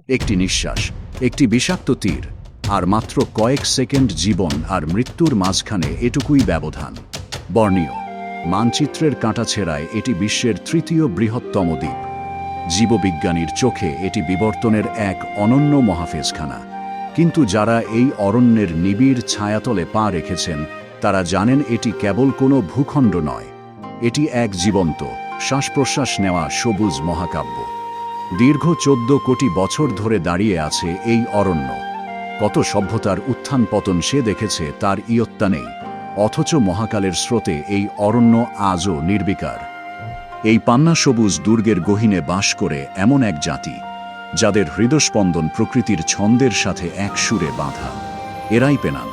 একটি নিঃশ্বাস, একটি বিষাক্ত তীর, আর মাত্র কয়েক সেকেন্ড জীবন আর মৃত্যুর মাঝখানে এটুকুই ব্যবধান। বর্নিও মানচিত্রের কাঁটাছেঁড়ায় এটি বিশ্বের তৃতীয় বৃহত্তম দ্বীপ। জীববিজ্ঞানীর চোখে এটি বিবর্তনের এক অনন্য মহাফেজখানা। কিন্তু যারা এই অরণ্যের নিবিড় ছায়াতলে পা রেখেছেন তারা জানেন এটি কেবল কোনো ভূখণ্ড নয়, এটি এক জীবন্ত, শ্বাস-প্রশ্বাস নেওয়া সবুজ মহাকাব্য। দীর্ঘ 14 কোটি বছর ধরে দাঁড়িয়ে আছে এই অরণ্য। কত সভ্যতার উত্থান পতন সে দেখেছে তার ইয়ত্তা নেই, অথচ মহাকালের স্রোতে এই অরণ্য আজও নির্বিকার। এই পান্না সবুজ দুর্গের গহীনে বাস করে এমন এক জাতি, যাদের হৃদস্পন্দন প্রকৃতির ছন্দের সাথে এক সুরে বাঁধা। এরাই পেনান।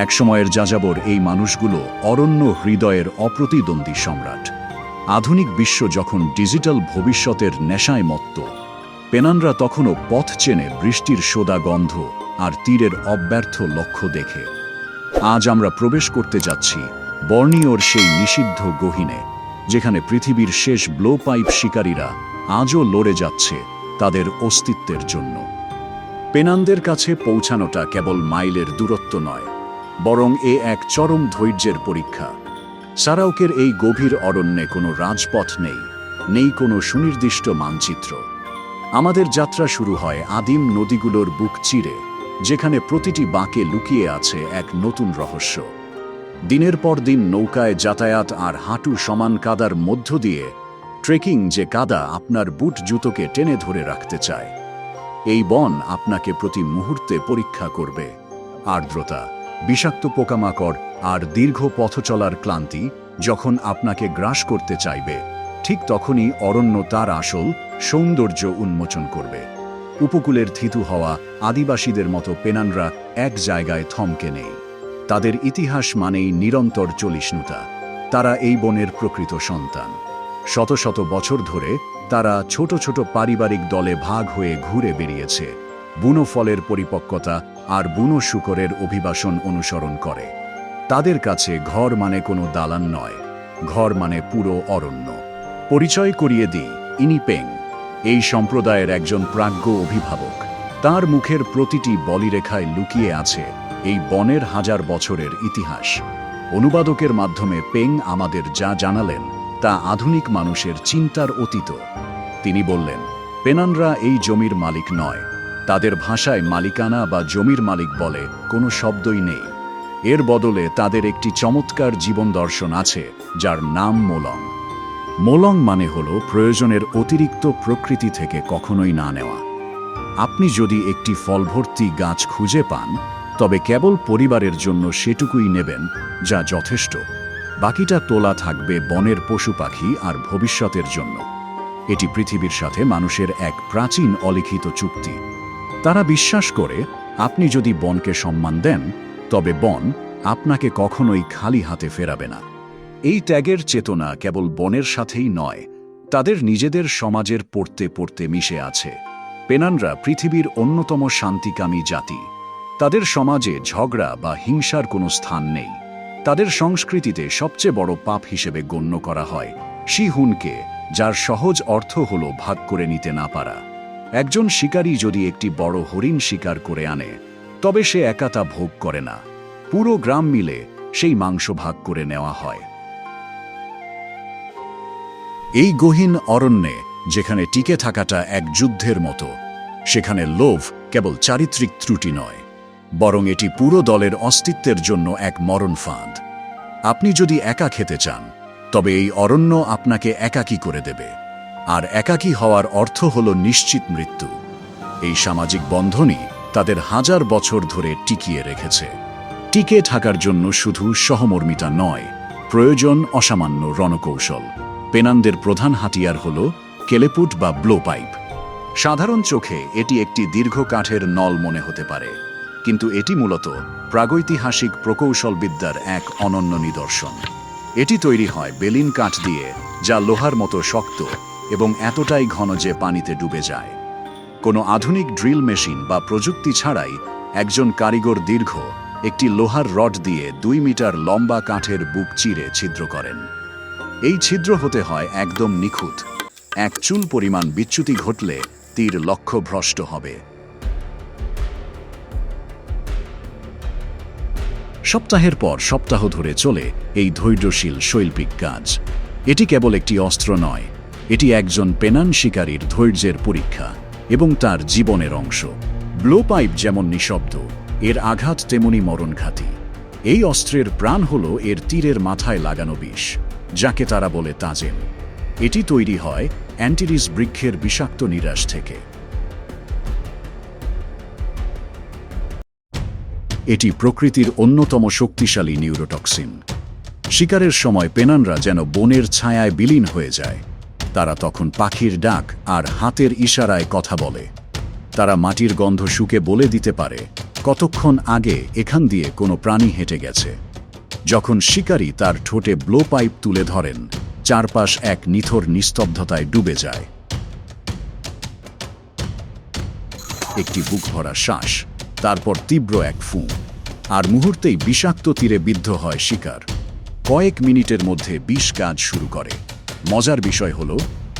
একসময়ের যাযাবর এই মানুষগুলো অরণ্য হৃদয়ের অপ্রতিদ্বন্দ্বী সম্রাট। আধুনিক বিশ্ব যখন ডিজিটাল ভবিষ্যতের নেশায় মত্ত, পেনানরা তখনও পথ চেনে বৃষ্টির সোদা গন্ধ আর তীরের অব্যর্থ লক্ষ্য দেখে। আজ আমরা প্রবেশ করতে যাচ্ছি বর্নিওর সেই নিষিদ্ধ গহীনে, যেখানে পৃথিবীর শেষ ব্লো পাইপ শিকারীরা আজও লড়ে যাচ্ছে তাদের অস্তিত্বের জন্য। পেনানদের কাছে পৌঁছানোটা কেবল মাইলের দূরত্ব নয়, বরং এক চরম ধৈর্যের পরীক্ষা। সারাউকের এই গভীর অরণ্যে কোনো রাজপথ নেই, নেই কোনো সুনির্দিষ্ট মানচিত্র। আমাদের যাত্রা শুরু হয় আদিম নদীগুলোর বুক চিরে, যেখানে প্রতিটি বাঁকে লুকিয়ে আছে এক নতুন রহস্য। দিনের পর দিন নৌকায় যাতায়াত আর হাঁটু সমান কাদার মধ্য দিয়ে ট্রেকিং, যে কাদা আপনার বুট জুতোকে টেনে ধরে রাখতে চায়। এই বন আপনাকে প্রতি মুহূর্তে পরীক্ষা করবে। আর্দ্রতা, বিষাক্ত পোকামাকড় আর দীর্ঘ পথ চলার ক্লান্তি যখন আপনাকে গ্রাস করতে চাইবে, ঠিক তখনই অরণ্য তার আসল সৌন্দর্য উন্মোচন করবে। উপকূলের থিতু হওয়া আদিবাসীদের মতো পেনানরা এক জায়গায় থমকে নেই। তাদের ইতিহাস মানেই নিরন্তর চলিষ্ণুতা। তারা এই বনের প্রকৃত সন্তান। শত শত বছর ধরে তারা ছোট ছোট পারিবারিক দলে ভাগ হয়ে ঘুরে বেরিয়েছে, বুনো ফলের পরিপক্কতা আর বুনো শূকরের অভিবাসন অনুসরণ করে। তাদের কাছে ঘর মানে কোনো দালান নয়, ঘর মানে পুরো অরণ্য। পরিচয় করিয়ে দিই, ইনি পেং, এই সম্প্রদায়ের একজন প্রাজ্ঞ অভিভাবক। তার মুখের প্রতিটি বলিরেখায় লুকিয়ে আছে এই বনের হাজার বছরের ইতিহাস। অনুবাদকের মাধ্যমে পেং আমাদের যা জানালেন তা আধুনিক মানুষের চিন্তার অতীত। তিনি বললেন, পেনানরা এই জমির মালিক নয়। তাদের ভাষায় মালিকানা বা জমির মালিক বলে কোনো শব্দই নেই। এর বদলে তাদের একটি চমৎকার জীবন দর্শন আছে, যার নাম মোলং। মোলং মানে হলো প্রয়োজনের অতিরিক্ত প্রকৃতি থেকে কখনোই না নেওয়া। আপনি যদি একটি ফলভর্তি গাছ খুঁজে পান, তবে কেবল পরিবারের জন্য সেটুকুই নেবেন, যা যথেষ্ট। বাকিটা তোলা থাকবে বনের পশু পাখি আর ভবিষ্যতের জন্য। এটি পৃথিবীর সাথে মানুষের এক প্রাচীন অলিখিত চুক্তি। তারা বিশ্বাস করে আপনি যদি বনকে সম্মান দেন, তবে বন আপনাকে কখনোই খালি হাতে ফেরাবে না। এই ত্যাগের চেতনা কেবল বনের সাথেই নয়, তাদের নিজেদের সমাজের পড়তে পড়তে মিশে আছে। পেনানরা পৃথিবীর অন্যতম শান্তিকামী জাতি। তাদের সমাজে ঝগড়া বা হিংসার কোনো স্থান নেই। তাদের সংস্কৃতিতে সবচেয়ে বড় পাপ হিসেবে গণ্য করা হয় শিহুনকে, যার সহজ অর্থ হল ভাগ করে নিতে না পারা। একজন শিকারী যদি একটি বড় হরিণ শিকার করে আনে, তবে সে একা তা ভোগ করে না। পুরো গ্রাম মিলে সেই মাংস ভাগ করে নেওয়া হয়। এই গহীন অরণ্যে, যেখানে টিকে থাকাটা এক যুদ্ধের মতো, সেখানে লোভ কেবল চারিত্রিক ত্রুটি নয়, বরং এটি পুরো দলের অস্তিত্বের জন্য এক মরণ ফাঁদ। আপনি যদি একা খেতে চান, তবে এই অরণ্য আপনাকে একাকী করে দেবে। আর একাকী হওয়ার অর্থ হল নিশ্চিত মৃত্যু। এই সামাজিক বন্ধনই তাদের হাজার বছর ধরে টিকিয়ে রেখেছে। টিকে থাকার জন্য শুধু সহমর্মিতা নয়, প্রয়োজন অসামান্য রণকৌশল। পেনানদের প্রধান হাতিয়ার হল কেলেপুট বা ব্লো পাইপ। সাধারণ চোখে এটি একটি দীর্ঘ কাঠের নল মনে হতে পারে, কিন্তু এটি মূলত প্রাগৈতিহাসিক প্রকৌশলবিদ্যার এক অনন্য নিদর্শন। এটি তৈরি হয় বেলিন কাঠ দিয়ে, যা লোহার মতো শক্ত এবং এতটাই ঘন যে পানিতে ডুবে যায়। কোনো আধুনিক ড্রিল মেশিন বা প্রযুক্তি ছাড়াই একজন কারিগর দীর্ঘ একটি লোহার রড দিয়ে 2 মিটার লম্বা কাঠের বুক চিরে ছিদ্র করেন। এই ছিদ্র হতে হয় একদম নিখুঁত। এক চুল পরিমাণ বিচ্যুতি ঘটলে তীর লক্ষ্যভ্রষ্ট হবে। সপ্তাহের পর সপ্তাহ ধরে চলে এই ধৈর্যশীল শৈল্পিক কাজ। এটি কেবল একটি অস্ত্র নয়, এটি একজন পেনান শিকারীর ধৈর্যের পরীক্ষা এবং তার জীবনের অংশ। ব্লো পাইপ যেমন নিঃশব্দ, এর আঘাত তেমনি মরণঘাতী। এই অস্ত্রের প্রাণ হল এর তীরের মাথায় লাগানো বিষ, যাকে তারা বলে তাজেম। এটি তৈরি হয় অ্যান্টিরিস বৃক্ষের বিষাক্ত নিরাশ থেকে। এটি প্রকৃতির অন্যতম শক্তিশালী নিউরোটক্সিন। শিকারের সময় পেনানরা যেন বনের ছায়ায় বিলীন হয়ে যায়। তারা তখন পাখির ডাক আর হাতের ইশারায় কথা বলে। তারা মাটির গন্ধ শুকে বলে দিতে পারে কতক্ষণ আগে এখান দিয়ে কোনো প্রাণী হেঁটে গেছে। যখন শিকারী তার ঠোঁটে ব্লো পাইপ তুলে ধরেন, চারপাশ এক নিথর নিস্তব্ধতায় ডুবে যায়। একটি বুক ভরা শ্বাস, তারপর তীব্র এক ফুঁ, আর মুহূর্তেই বিষাক্ত তীরে বিদ্ধ হয় শিকার। কয়েক মিনিটের মধ্যে বিষ কাজ শুরু করে। মজার বিষয় হল,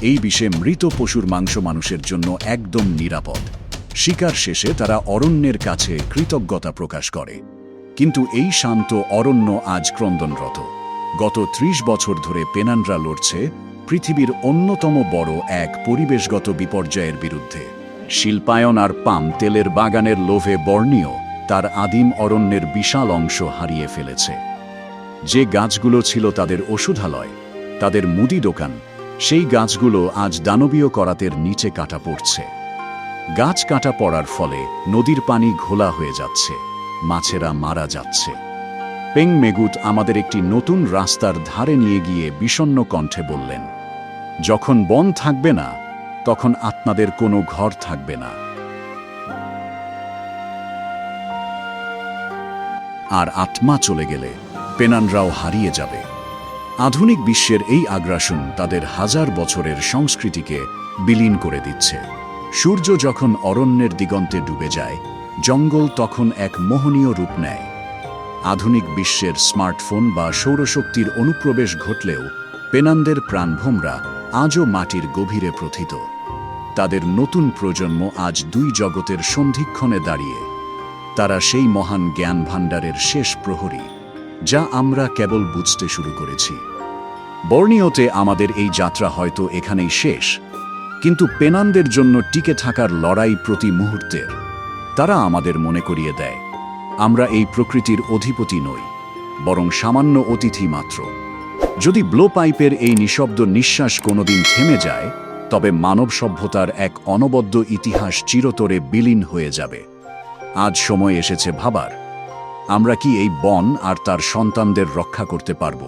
এই বিষে মৃত পশুর মাংস মানুষের জন্য একদম নিরাপদ। শিকার শেষে তারা অরণ্যের কাছে কৃতজ্ঞতা প্রকাশ করে। কিন্তু এই শান্ত অরণ্য আজ ক্রন্দনরত। গত ৩০ বছর ধরে পেনানরা লড়ছে পৃথিবীর অন্যতম বড় এক পরিবেশগত বিপর্যয়ের বিরুদ্ধে। শিল্পায়ন আর পাম তেলের বাগানের লোভে বর্নিও তার আদিম অরণ্যের বিশাল অংশ হারিয়ে ফেলেছে। যে গাছগুলো ছিল তাদের ওষুধালয়, তাদের মুদি দোকান, সেই গাছগুলো আজ দানবীয় করাতের নিচে কাটা পড়ছে। গাছ কাটা পড়ার ফলে নদীর পানি ঘোলা হয়ে যাচ্ছে, মাছেরা মারা যাচ্ছে। পেং মেগুত আমাদের একটি নতুন রাস্তার ধারে নিয়ে গিয়ে বিষণ্ণ কণ্ঠে বললেন, যখন বন থাকবে না, তখন আপনাদের কোনো ঘর থাকবে না। আর আত্মা চলে গেলে পেনানরাও হারিয়ে যাবে। আধুনিক বিশ্বের এই আগ্রাসন তাদের হাজার বছরের সংস্কৃতিকে বিলীন করে দিচ্ছে। সূর্য যখন অরণ্যের দিগন্তে ডুবে যায়, জঙ্গল তখন এক মোহনীয় রূপ নেয়। আধুনিক বিশ্বের স্মার্টফোন বা সৌরশক্তির অনুপ্রবেশ ঘটলেও পেনানদের প্রাণভোমরা আজও মাটির গভীরে প্রথিত। তাদের নতুন প্রজন্ম আজ দুই জগতের সন্ধিক্ষণে দাঁড়িয়ে। তারা সেই মহান জ্ঞান ভাণ্ডারের শেষ প্রহরী, যা আমরা কেবল বুঝতে শুরু করেছি। বর্নিওতে আমাদের এই যাত্রা হয়তো এখানেই শেষ, কিন্তু পেনানদের জন্য টিকে থাকার লড়াই প্রতি মুহূর্তের। তারা আমাদের মনে করিয়ে দেয়, আমরা এই প্রকৃতির অধিপতি নই, বরং সামান্য অতিথি মাত্র। যদি ব্লো পাইপের এই নিঃশব্দ নিঃশ্বাস কোনোদিন থেমে যায়, তবে মানব সভ্যতার এক অনবদ্য ইতিহাস চিরতরে বিলীন হয়ে যাবে। আজ সময় এসেছে ভাবার, আমরা কি এই বন আর তার সন্তানদের রক্ষা করতে পারব?